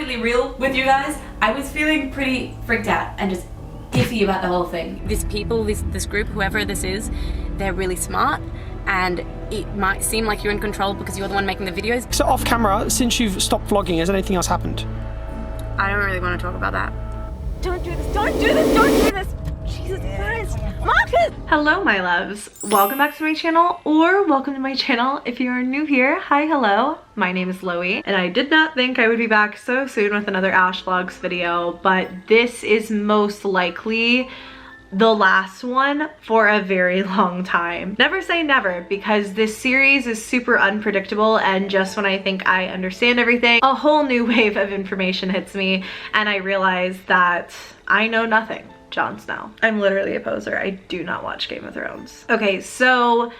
completely real with you guys, I was feeling pretty freaked out and just iffy about the whole thing. This group, whoever this is, they're really smart, and it might seem like you're in control because you're the one making the videos. So off camera, since you've stopped vlogging, has anything else happened? I don't really want to talk about that. Don't do this, don't do this, don't do this! Jesus Christ, Marcus! Hello my loves, welcome back to my channel, or welcome to my channel if you are new here. Hi, hello, my name is Loey, and I did not think I would be back so soon with another AshVlogs video, but this is most likely the last one for a very long time. Never say never, because this series is super unpredictable, and just when I think I understand everything, a whole new wave of information hits me and I realize that I know nothing. Jon Snow. I'm literally a poser. I do not watch Game of Thrones. Okay, so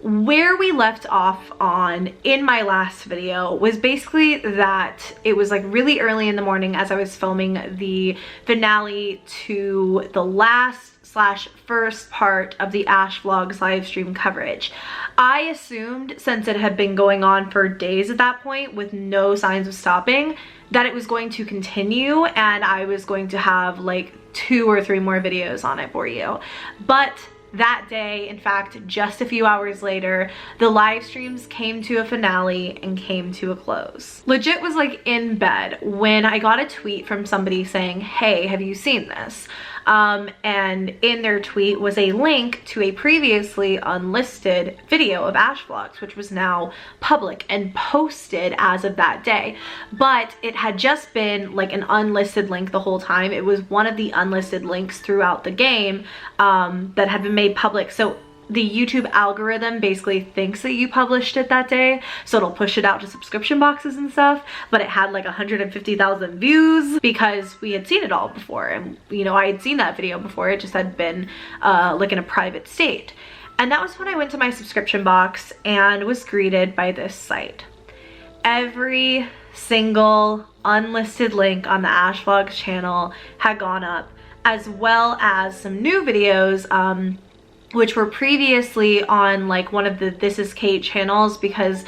where we left off on in my last video was basically that it was like really early in the morning as I was filming the finale to the last/first part of the AshVlogs live stream coverage. I assumed, since it had been going on for days at that point with no signs of stopping, that it was going to continue and I was going to have like 2 or 3 more videos on it for you. But that day, in fact, just a few hours later, the live streams came to a finale and came to a close. Legit was like in bed when I got a tweet from somebody saying, hey, have you seen this? And in their tweet was a link to a previously unlisted video of AshVlogs, which was now public and posted as of that day. But it had just been like an unlisted link the whole time. It was one of the unlisted links throughout the game that had been made public. So the YouTube algorithm basically thinks that you published it that day, so it'll push it out to subscription boxes and stuff, but it had like 150,000 views because we had seen it all before, and you know, I had seen that video before. It just had been like in a private state. And that was when I went to my subscription box and was greeted by this site. Every single unlisted link on the AshVlogs channel had gone up, as well as some new videos which were previously on like one of the This Is Kate channels, because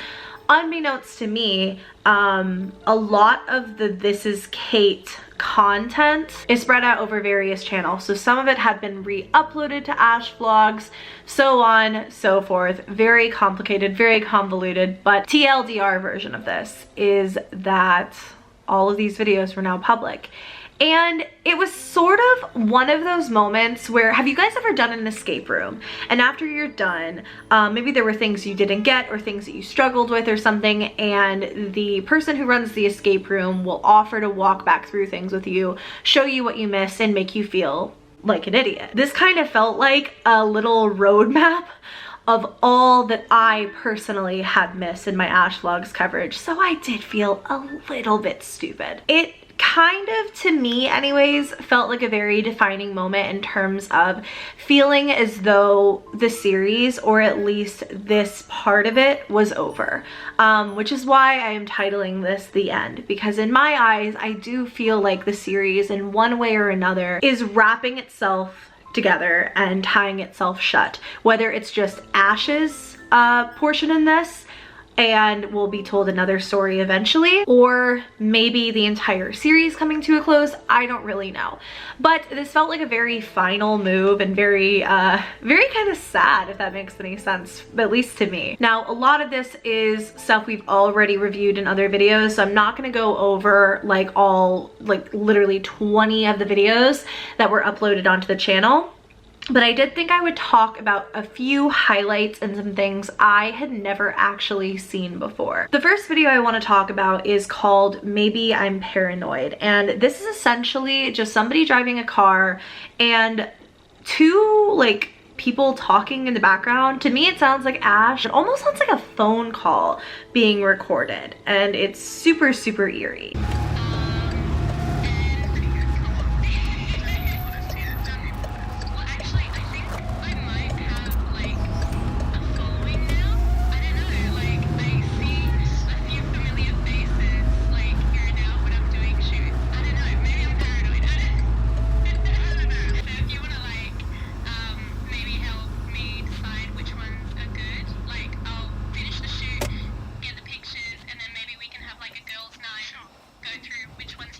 unbeknownst to me, a lot of the This Is Kate content is spread out over various channels. So some of it had been re-uploaded to AshVlogs, so on, so forth. Very complicated, very convoluted, but TLDR version of this is that all of these videos were now public. And it was sort of one of those moments where, have you guys ever done an escape room? And after you're done, maybe there were things you didn't get or things that you struggled with or something, and the person who runs the escape room will offer to walk back through things with you, show you what you missed, and make you feel like an idiot. This kind of felt like a little roadmap of all that I personally had missed in my AshVlogs coverage, so I did feel a little bit stupid. It kind of, to me anyways, felt like a very defining moment in terms of feeling as though the series, or at least this part of it, was over, which is why I am titling this The End, because in my eyes I do feel like the series in one way or another is wrapping itself together and tying itself shut, whether it's just Ash's portion in this and we'll be told another story eventually, or maybe the entire series coming to a close. I don't really know, but this felt like a very final move and very kind of sad, if that makes any sense, at least to me. Now, a lot of this is stuff we've already reviewed in other videos, so I'm not going to go over like all, like literally 20 of the videos that were uploaded onto the channel. But I did think I would talk about a few highlights and some things I had never actually seen before. The first video I want to talk about is called Maybe I'm Paranoid, and this is essentially just somebody driving a car and 2 like people talking in the background. To me it sounds like Ash. It almost sounds like a phone call being recorded, and it's super, super eerie. which ones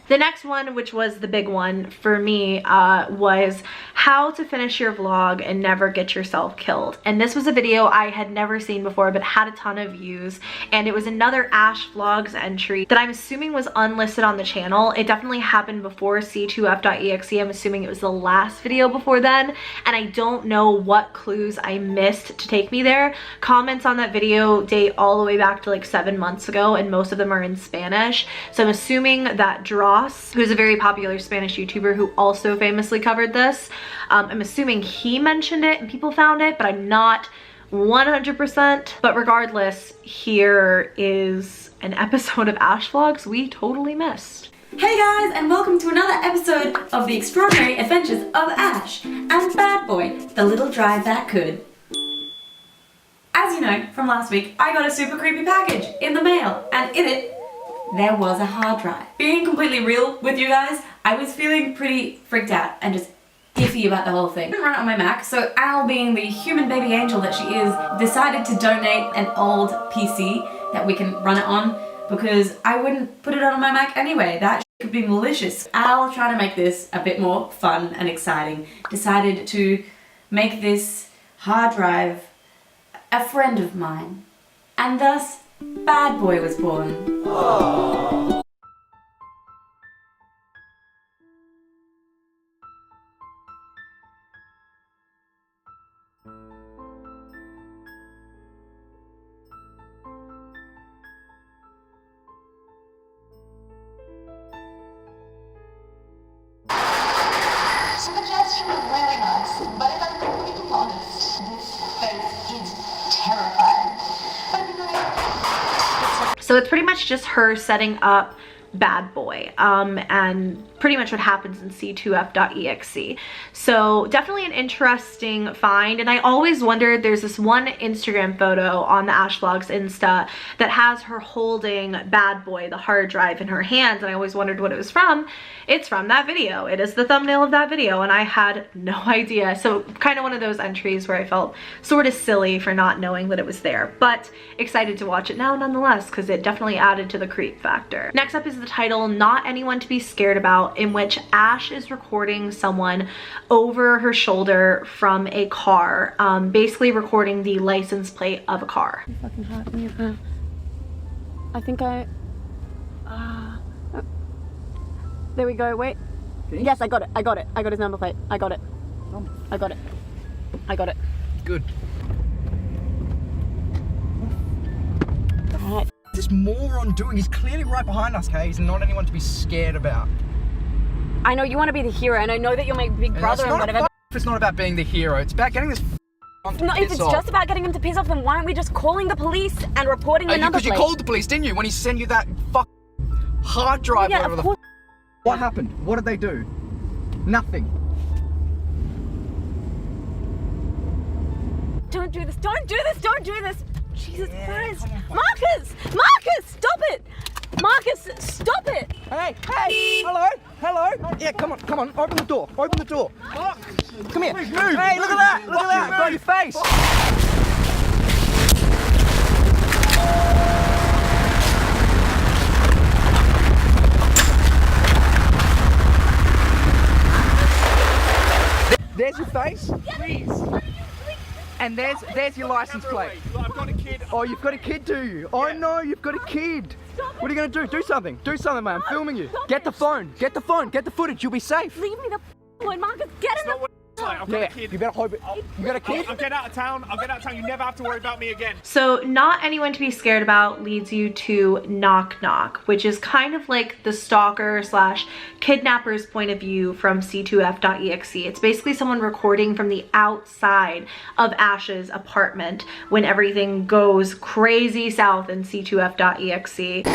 The next one, which was the big one for me, was how to finish your vlog and never get yourself killed. And this was a video I had never seen before but had a ton of views, and it was another AshVlogs entry that I'm assuming was unlisted on the channel. It definitely happened before c2f.exe. I'm assuming it was the last video before then, and I don't know what clues I missed to take me there. Comments on that video date all the way back to like 7 months ago, and most of them are in Spanish, so I'm assuming that who's a very popular Spanish YouTuber who also famously covered this, I'm assuming he mentioned it and people found it, but I'm not 100%. But regardless, here is an episode of AshVlogs we totally missed. Hey guys, and welcome to another episode of the extraordinary adventures of Ash and Bad Boy, the little drive that could. As you know from last week, I got a super creepy package in the mail, and in it there was a hard drive. Being completely real with you guys, I was feeling pretty freaked out and just iffy about the whole thing. I didn't run it on my Mac, so Al, being the human baby angel that she is, decided to donate an old PC that we can run it on, because I wouldn't put it on my Mac anyway. That could be malicious. Al, trying to make this a bit more fun and exciting, decided to make this hard drive a friend of mine, and thus Bad Boy was born. Aww. Suggestion is really nice, but if I'm completely honest, this face is terrifying. So it's pretty much just her setting up Bad Boy, and pretty much what happens in c2f.exe. So definitely an interesting find, and I always wondered, there's this one Instagram photo on the AshVlogs Insta that has her holding Bad Boy, the hard drive, in her hands, and I always wondered what it was from. It's from that video. It is the thumbnail of that video, and I had no idea. So kind of one of those entries where I felt sort of silly for not knowing that it was there, but excited to watch it now nonetheless, because it definitely added to the creep factor. Next up is the title, Not Anyone to Be Scared About, in which Ash is recording someone over her shoulder from a car, basically recording the license plate of a car. Fucking hot. I think there we go, wait. Yes, I got it. I got his number plate. I got it. Good. Alright. This moron doing? He's clearly right behind us, okay? He's not anyone to be scared about. I know you want to be the hero, and I know that you're my big brother and whatever. It's not about being the hero. It's about getting this No, if it's just about getting him to piss off, then why aren't we just calling the police and reporting the number plate? Because you called the police, didn't you? When he sent you that hard drive over the... What happened? What did they do? Nothing. Don't do this. Don't do this. Don't do this. Jesus Christ. Marcus! Marcus! Stop it! Marcus, stop it! Hey! Hello! Yeah, come on, open the door. Come here. Move. Hey, look at that! Got your face! There's your face. Please. And there's your license plate. I've got a kid. Oh, you've got a kid, do you? Oh no, you've got a kid. What are you gonna do? Do something, man. I'm filming you. Get the phone. Get the footage. You'll be safe. Leave me the alone, Marcus. Get in the I've got a kid. You better hope it. You got a kid? I'll get out of town. You never have to worry about me again. So Not Anyone to Be Scared About leads you to Knock Knock, which is kind of like the stalker slash kidnapper's point of view from c2f.exe. It's basically someone recording from the outside of Ash's apartment when everything goes crazy south in c2f.exe.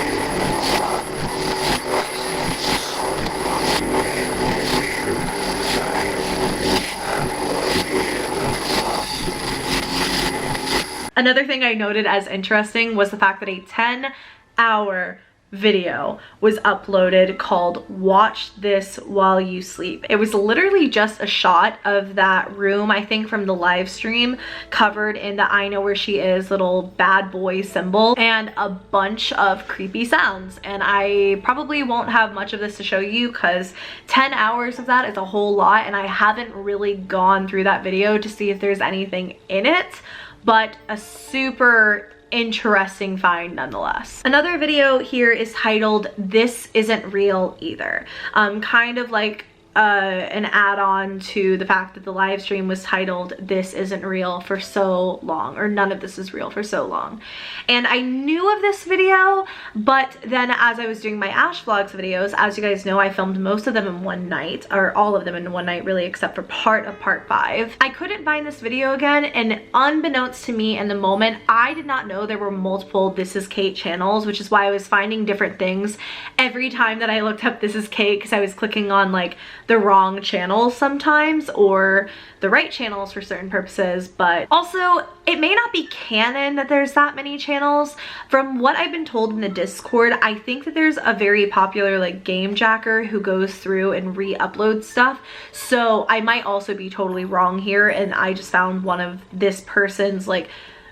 Another thing I noted as interesting was the fact that a 10-hour video was uploaded called Watch This While You Sleep. It was literally just a shot of that room, I think from the live stream, covered in the I know where she is little bad boy symbol and a bunch of creepy sounds. And I probably won't have much of this to show you because 10 hours of that is a whole lot, and I haven't really gone through that video to see if there's anything in it, but a super interesting find nonetheless. Another video here is titled This Isn't Real Either. Kind of like an add-on to the fact that the live stream was titled This Isn't Real for so long, or None of This Is Real for so long. And I knew of this video, but then as I was doing my AshVlogs videos, as you guys know, I filmed most of them in one night, or all of them in one night really, except for part of part 5. I couldn't find this video again, and unbeknownst to me in the moment, I did not know there were multiple This Is Kate channels, which is why I was finding different things every time that I looked up This Is Kate, because I was clicking on like the wrong channels sometimes, or the right channels for certain purposes. But also, it may not be canon that there's that many channels. From what I've been told in the Discord, I think that there's a very popular like game jacker who goes through and re-uploads stuff, so I might also be totally wrong here, and I just found one of this person's like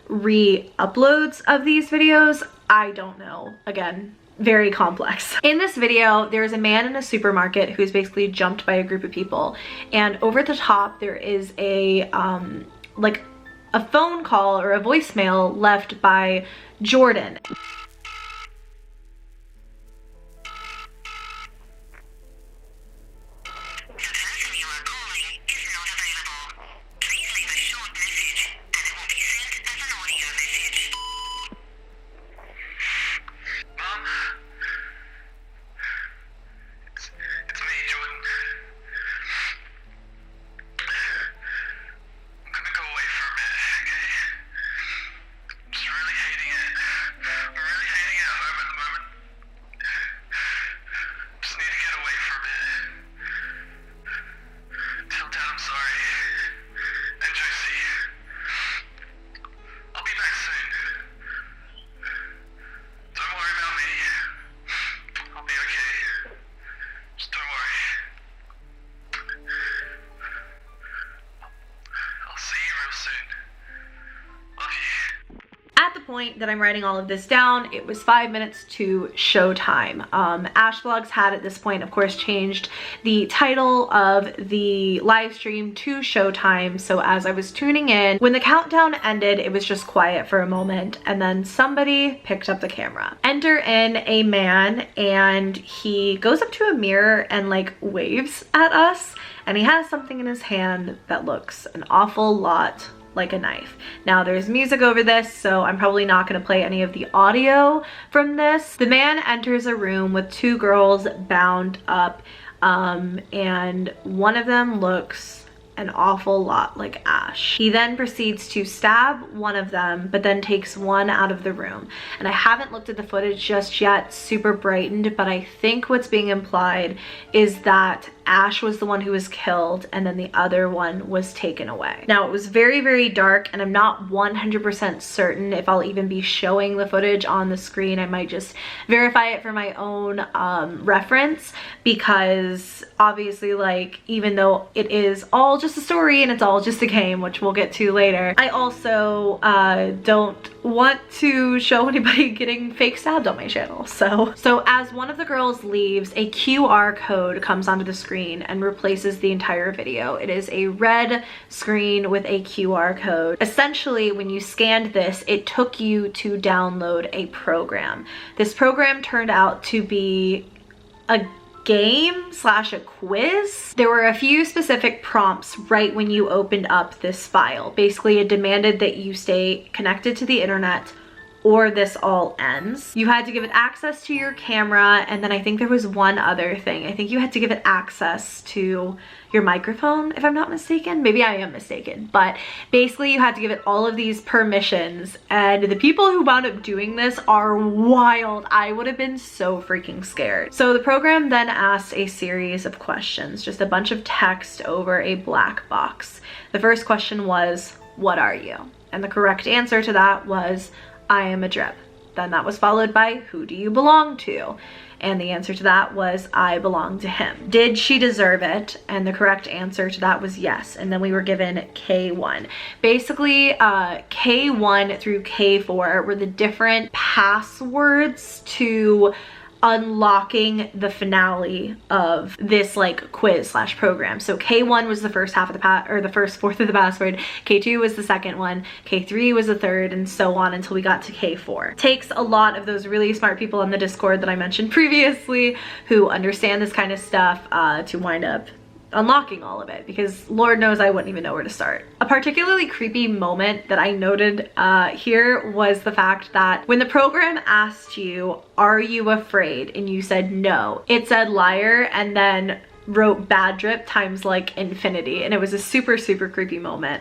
re-uploads of these videos. I don't know. Again, very complex. In this video, there's a man in a supermarket who's basically jumped by a group of people, and over the top there is a like a phone call or a voicemail left by Jordan. Point that I'm writing all of this down, it was 5 minutes to showtime. AshVlogs had at this point, of course, changed the title of the live stream to showtime, so as I was tuning in, when the countdown ended, it was just quiet for a moment, and then somebody picked up the camera. Enter in a man, and he goes up to a mirror and like waves at us, and he has something in his hand that looks an awful lot like a knife. Now there's music over this, so I'm probably not going to play any of the audio from this. The man enters a room with 2 girls bound up, and one of them looks an awful lot like Ash. He then proceeds to stab one of them, but then takes one out of the room. And I haven't looked at the footage just yet, super brightened, but I think what's being implied is that Ash was the one who was killed and then the other one was taken away. Now, it was very, very dark, and I'm not 100% certain if I'll even be showing the footage on the screen. I might just verify it for my own reference, because obviously, like, even though it is all just a story and it's all just a game, which we'll get to later, I also don't want to show anybody getting fake stabbed on my channel. So as one of the girls leaves, a QR code comes onto the screen and replaces the entire video. It is a red screen with a QR code. Essentially, when you scanned this, it took you to download a program. This program turned out to be a game slash a quiz. There were a few specific prompts right when you opened up this file. Basically, it demanded that you stay connected to the internet or this all ends. You had to give it access to your camera, and then I think there was one other thing. I think you had to give it access to your microphone, if I'm not mistaken. Maybe I am mistaken, but basically you had to give it all of these permissions, and the people who wound up doing this are wild. I would have been so freaking scared. So the program then asked a series of questions, just a bunch of text over a black box. The first question was, what are you? And the correct answer to that was, I am a drip. Then that was followed by, who do you belong to? And the answer to that was, I belong to him. Did she deserve it? And the correct answer to that was yes. And then we were given K1. Basically, K1 through K4 were the different passwords to unlocking the finale of this like quiz slash program. So K1 was the first half of the first fourth of the password, K2 was the second one, K3 was the third, and so on until we got to K4. Takes a lot of those really smart people on the Discord that I mentioned previously who understand this kind of stuff to wind up unlocking all of it, because Lord knows I wouldn't even know where to start. A particularly creepy moment that I noted here was the fact that when the program asked you, are you afraid? And you said no, it said liar and then wrote bad drip times like infinity, and it was a super creepy moment.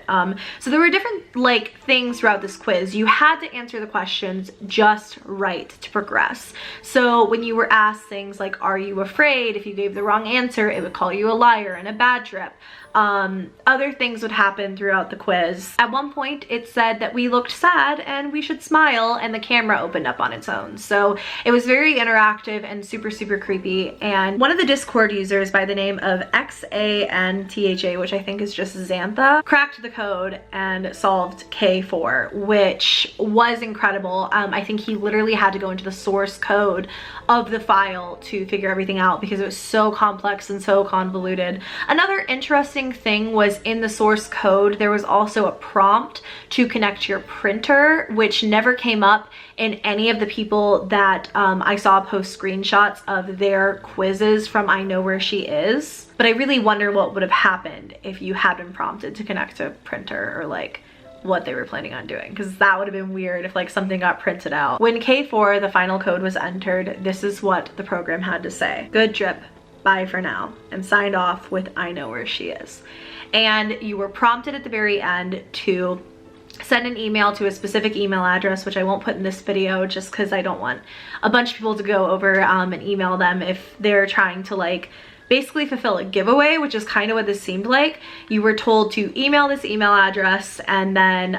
So there were different like things throughout this quiz. You had to answer the questions just right to progress. So when you were asked things like, are you afraid? If you gave the wrong answer, it would call you a liar and a bad drip. Other things would happen throughout the quiz. At one point it said that we looked sad and we should smile, and the camera opened up on its own. So it was very interactive and super creepy. And one of the Discord users by the name of XANTHA, which I think is just Xantha, cracked the code and solved K4, which was incredible. I think he literally had to go into the source code of the file to figure everything out because it was so complex and so convoluted. Another interesting thing was in the source code there was also a prompt to connect your printer, which never came up in any of the people that I saw post screenshots of their quizzes from I Know Where She Is. But I really wonder what would have happened if you had been prompted to connect a printer, or like what they were planning on doing, because that would have been weird if like something got printed out. When K4, the final code, was entered, this is what the program had to say: good drip, bye for now, and signed off with I Know Where She Is. And you were prompted at the very end to send an email to a specific email address, which I won't put in this video just because I don't want a bunch of people to go over and email them if they're trying to like basically fulfill a giveaway, which is kind of what this seemed like. You were told to email this email address, and then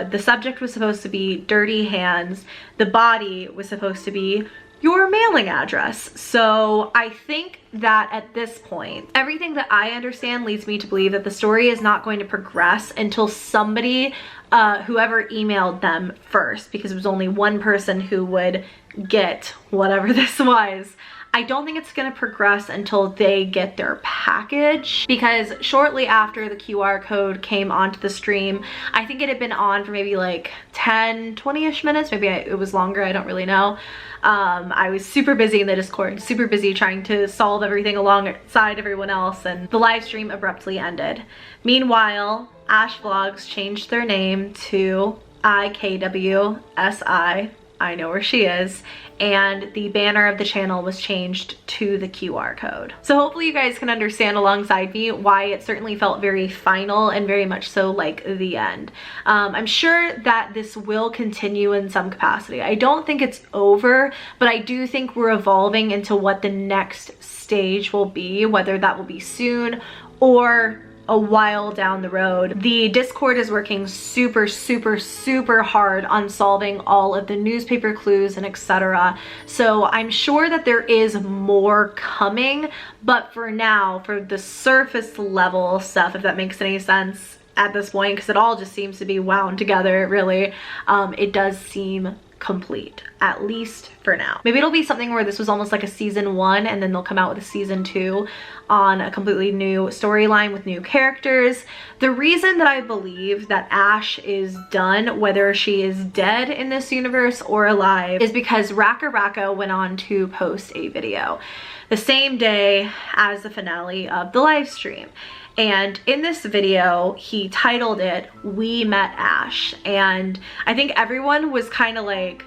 the subject was supposed to be dirty hands. The body was supposed to be your mailing address. So I think that at this point, everything that I understand leads me to believe that the story is not going to progress until somebody, whoever emailed them first, because it was only one person who would get whatever this was. I don't think it's gonna progress until they get their package, because shortly after the QR code came onto the stream, I think it had been on for maybe like 10-20ish minutes, maybe it was longer, I don't really know. I was super busy in the Discord, super busy trying to solve everything alongside everyone else, and the live stream abruptly ended. Meanwhile, AshVlogs changed their name to IKWSI, I Know Where She Is, and the banner of the channel was changed to the QR code. So hopefully you guys can understand alongside me why it certainly felt very final and very much so like the end. I'm sure that this will continue in some capacity. I don't think it's over, but I do think we're evolving into what the next stage will be, whether that will be soon or a while down the road. The Discord is working super hard on solving all of the newspaper clues and etc. So I'm sure that there is more coming, but for now, for the surface level stuff, if that makes any sense at this point, because it all just seems to be wound together really, it does seem complete, at least for now. Maybe it'll be something where this was almost like a season 1 and then they'll come out with a season 2 on a completely new storyline with new characters. The reason that I believe that Ash is done, whether she is dead in this universe or alive, is because Raka Raka went on to post a video the same day as the finale of the live stream. And in this video, he titled it, "We Met Ash." And I think everyone was kind of like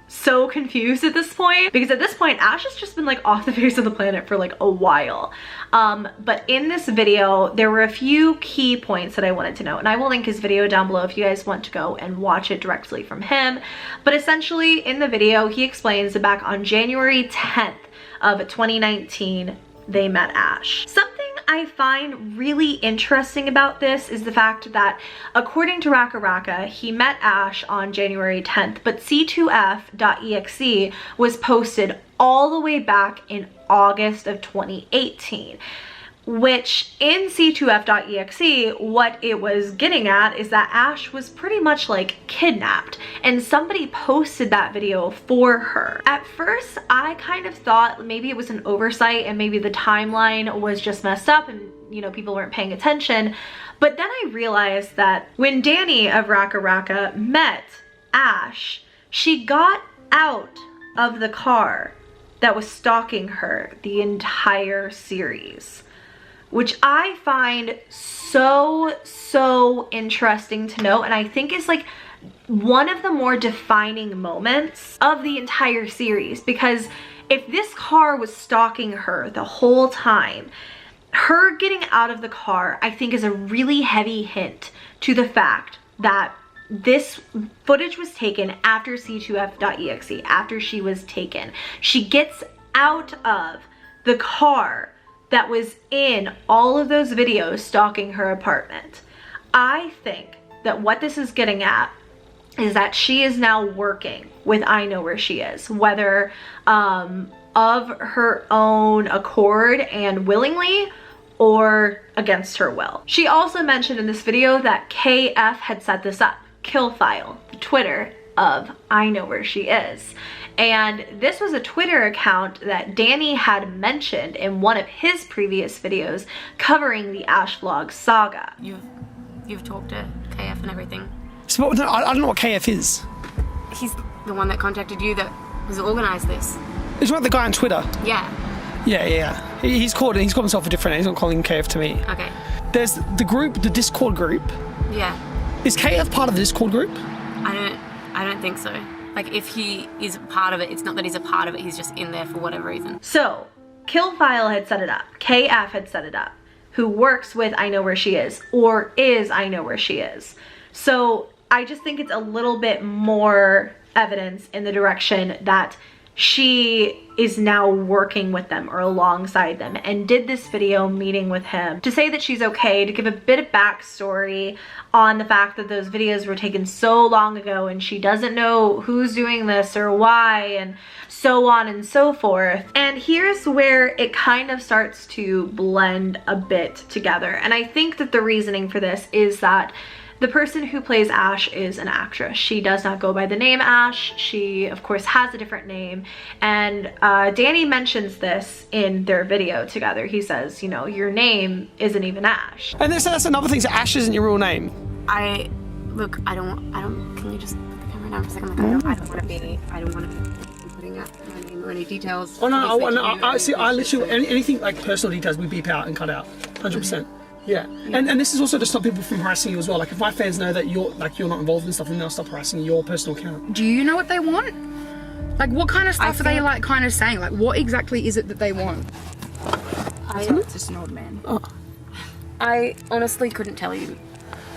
so confused at this point, because at this point, Ash has just been like off the face of the planet for like a while. But in this video, there were a few key points that I wanted to know, and I will link his video down below if you guys want to go and watch it directly from him. But essentially in the video, he explains that back on January 10th of 2019, they met Ash. Something I find really interesting about this is the fact that according to Raka Raka, he met Ash on January 10th, but c2f.exe was posted all the way back in August of 2018. Which in c2f.exe, what it was getting at is that Ash was pretty much like kidnapped, and somebody posted that video for her. At first, I kind of thought maybe it was an oversight and maybe the timeline was just messed up and, you know, people weren't paying attention. But then I realized that when Danny of Raka Raka met Ash, she got out of the car that was stalking her the entire series, which I find so interesting to know, and I think is like one of the more defining moments of the entire series, because if this car was stalking her the whole time, her getting out of the car I think is a really heavy hint to the fact that this footage was taken after c2f.exe, after she was taken. She gets out of the car that was in all of those videos stalking her apartment. I think that what this is getting at is that she is now working with I Know Where She Is, whether of her own accord and willingly or against her will. She also mentioned in this video that KF had set this up, Killfile, the Twitter of I Know Where She Is. And this was a Twitter account that Danny had mentioned in one of his previous videos covering the AshVlogs saga. You've talked to KF and everything. So no, I don't know what KF is. He's the one that contacted you that was organised this. It's not the guy on Twitter. Yeah. Yeah. He's called himself a different name. He's not calling KF to me. Okay. There's the group, the Discord group. Yeah. Is KF part of the Discord group? I don't think so. Like, if he is part of it, it's not that he's a part of it, he's just in there for whatever reason. So, Killfile had set it up. KF had set it up, who works with I Know Where She Is, or is I Know Where She Is. So, I just think it's a little bit more evidence in the direction that she is now working with them or alongside them, and did this video meeting with him to say that she's okay, to give a bit of backstory on the fact that those videos were taken so long ago and she doesn't know who's doing this or why, and so on and so forth. And here's where it kind of starts to blend a bit together, and I think that the reasoning for this is that the person who plays Ash is an actress. She does not go by the name Ash. She, of course, has a different name. And Danny mentions this in their video together. He says, you know, your name isn't even Ash. And that's another thing, so Ash isn't your real name. Look, I don't, can you just put the camera down for a second? Like, I don't want to be putting out my name or any details. Oh no, I literally, anything like personal details we beep out and cut out, 100%. Yeah. And this is also to stop people from harassing you as well. Like, if my fans know that you're not involved in stuff, then they'll stop harassing your personal account. Do you know what they want? Like, what kind of stuff are they like kind of saying? Like, what exactly is it that they want? It's just an old man. Oh. I honestly couldn't tell you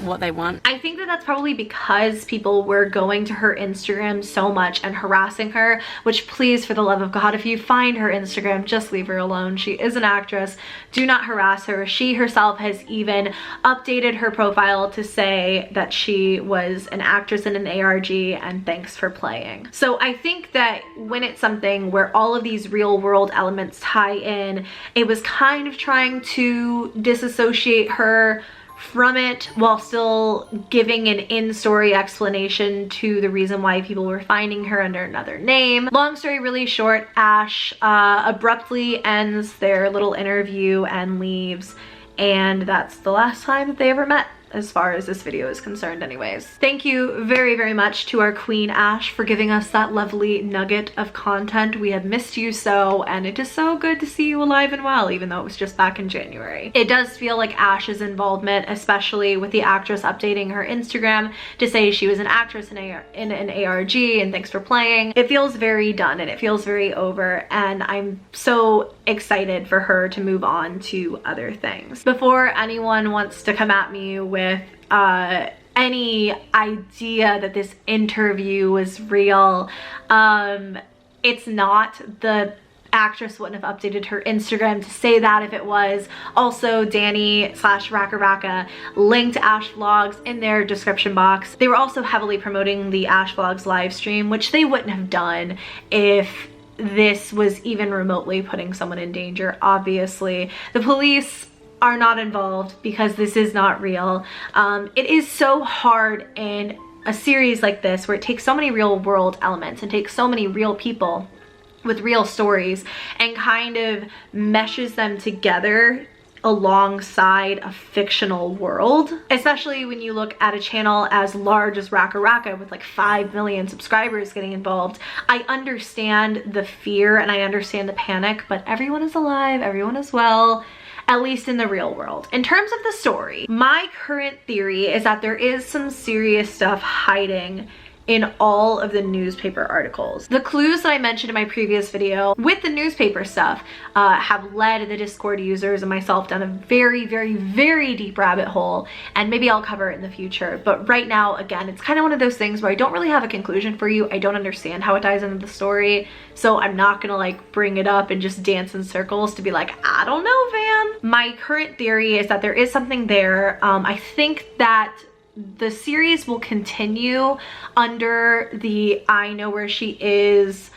what they want. I think that that's probably because people were going to her Instagram so much and harassing her, which, please, for the love of God, if you find her Instagram, just leave her alone. She is an actress. Do not harass her. She herself has even updated her profile to say that she was an actress in an ARG and thanks for playing. So I think that when it's something where all of these real world elements tie in, it was kind of trying to disassociate her from it while still giving an in-story explanation to the reason why people were finding her under another name. Long story really short, Ash abruptly ends their little interview and leaves, and that's the last time that they ever met, as far as this video is concerned anyways. Thank you very much to our queen Ash for giving us that lovely nugget of content. We have missed you so, and it is so good to see you alive and well, even though it was just back in January. It does feel like Ash's involvement, especially with the actress updating her Instagram to say she was an actress in an ARG and thanks for playing. It feels very done and it feels very over, and I'm so excited for her to move on to other things. Before anyone wants to come at me with any idea that this interview was real, it's not. The actress wouldn't have updated her Instagram to say that if it was. Also, Danny/Raka Raka linked AshVlogs in their description box. They were also heavily promoting the AshVlogs live stream, which they wouldn't have done if this was even remotely putting someone in danger. Obviously, the police are not involved because this is not real. It is so hard in a series like this where it takes so many real world elements and takes so many real people with real stories and kind of meshes them together alongside a fictional world, especially when you look at a channel as large as Raka Raka with like 5 million subscribers getting involved. I understand the fear and I understand the panic, but everyone is alive, everyone is well, at least in the real world. In terms of the story, my current theory is that there is some serious stuff hiding in all of the newspaper articles. The clues that I mentioned in my previous video with the newspaper stuff have led the Discord users and myself down a very, very, very deep rabbit hole, and maybe I'll cover it in the future. But right now, again, it's kind of one of those things where I don't really have a conclusion for you. I don't understand how it ties into the story, so I'm not gonna like bring it up and just dance in circles to be like, I don't know, Van. My current theory is that there is something there. I think that the series will continue under the I know where she is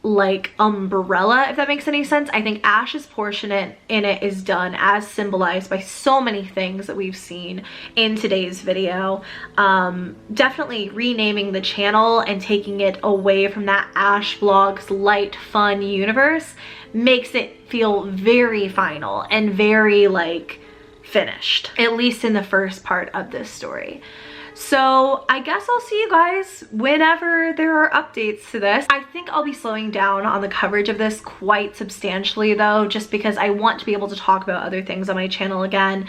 like umbrella, if that makes any sense. I think Ash's portion in it is done as symbolized by so many things that we've seen in today's video. Definitely renaming the channel and taking it away from that AshVlogs light fun universe makes it feel very final and very like finished, at least in the first part of this story. So I guess I'll see you guys whenever there are updates to this. I think I'll be slowing down on the coverage of this quite substantially though, just because I want to be able to talk about other things on my channel again.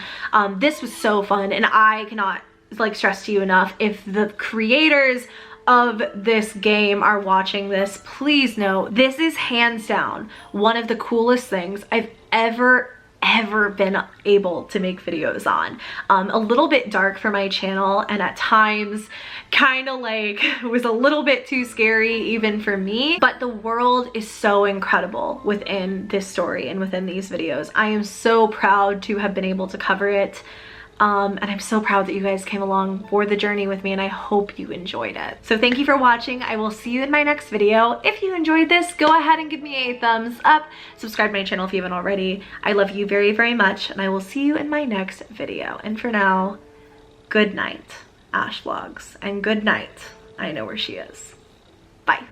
This was so fun, and I cannot like stress to you enough, if the creators of this game are watching this, please know this is hands down one of the coolest things I've ever been able to make videos on. A little bit dark for my channel, and at times kind of like was a little bit too scary even for me, but the world is so incredible within this story and within these videos. I am so proud to have been able to cover it. And I'm so proud that you guys came along for the journey with me, and I hope you enjoyed it. So thank you for watching. I will see you in my next video. If you enjoyed this, go ahead and give me a thumbs up. Subscribe to my channel if you haven't already. I love you very, very much, and I will see you in my next video. And for now, good night, AshVlogs, and good night, I know where she is. Bye.